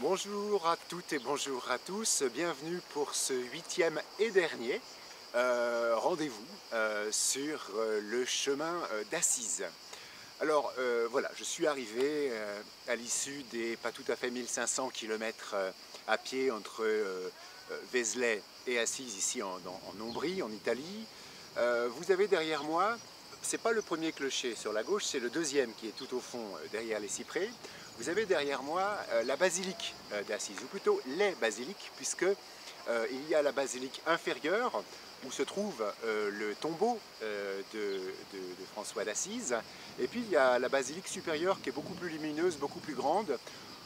Bonjour à toutes et bonjour à tous, bienvenue pour ce 8e et dernier rendez-vous sur le chemin d'Assise. Alors voilà, je suis arrivé à l'issue des pas tout à fait 1500 km à pied entre Vézelay et Assise ici en Ombrie, en Italie. Vous avez derrière moi, c'est pas le premier clocher sur la gauche, c'est le deuxième qui est tout au fond derrière les cyprès. Vous avez derrière moi la basilique d'Assise, ou plutôt les basiliques, puisque il y a la basilique inférieure où se trouve le tombeau de François d'Assise, et puis il y a la basilique supérieure qui est beaucoup plus lumineuse, beaucoup plus grande,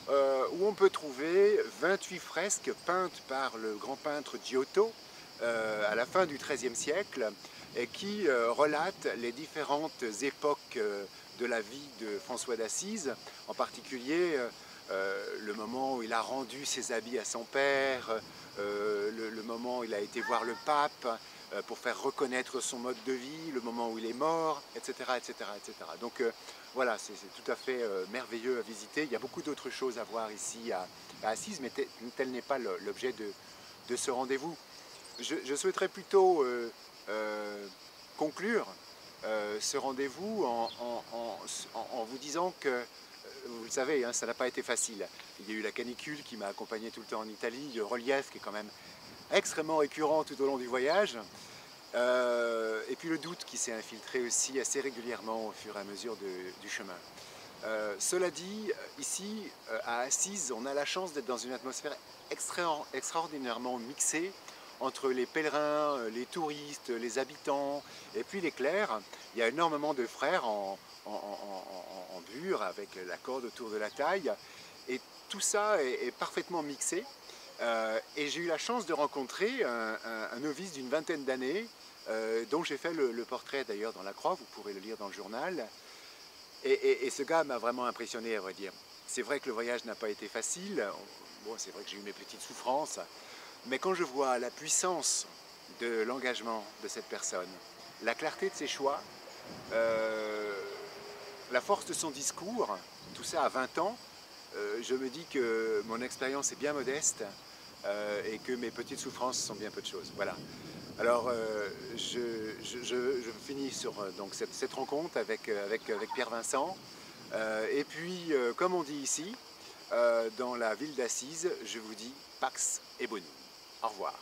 où on peut trouver 28 fresques peintes par le grand peintre Giotto à la fin du XIIIe siècle, et qui relatent les différentes époques de la vie de François d'Assise, en particulier le moment où il a rendu ses habits à son père, le moment où il a été voir le pape pour faire reconnaître son mode de vie, le moment où il est mort, etc. etc., etc. Donc voilà, c'est tout à fait merveilleux à visiter. Il y a beaucoup d'autres choses à voir ici à Assise, mais tel n'est pas l'objet de ce rendez-vous. Je souhaiterais plutôt conclure ce rendez-vous en vous disant que, vous le savez, hein, ça n'a pas été facile. Il y a eu la canicule qui m'a accompagné tout le temps en Italie, le relief qui est quand même extrêmement récurrent tout au long du voyage, et puis le doute qui s'est infiltré aussi assez régulièrement au fur et à mesure du chemin. Cela dit, ici, à Assise, on a la chance d'être dans une atmosphère extraordinairement mixée entre les pèlerins, les touristes, les habitants, et puis les clercs. Il y a énormément de frères en bure, avec la corde autour de la taille, et tout ça est parfaitement mixé. Et j'ai eu la chance de rencontrer un novice d'une vingtaine d'années, dont j'ai fait le portrait d'ailleurs dans la croix, vous pourrez le lire dans le journal. Et ce gars m'a vraiment impressionné, à vrai dire. C'est vrai que le voyage n'a pas été facile, bon, c'est vrai que j'ai eu mes petites souffrances, mais quand je vois la puissance de l'engagement de cette personne, la clarté de ses choix, euh, la force de son discours, tout ça à 20 ans, je me dis que mon expérience est bien modeste et que mes petites souffrances sont bien peu de choses. Voilà. Alors, je finis sur donc cette rencontre avec Pierre Vincent. Et puis, comme on dit ici, dans la ville d'Assise, je vous dis Pax et Bonum. Au revoir.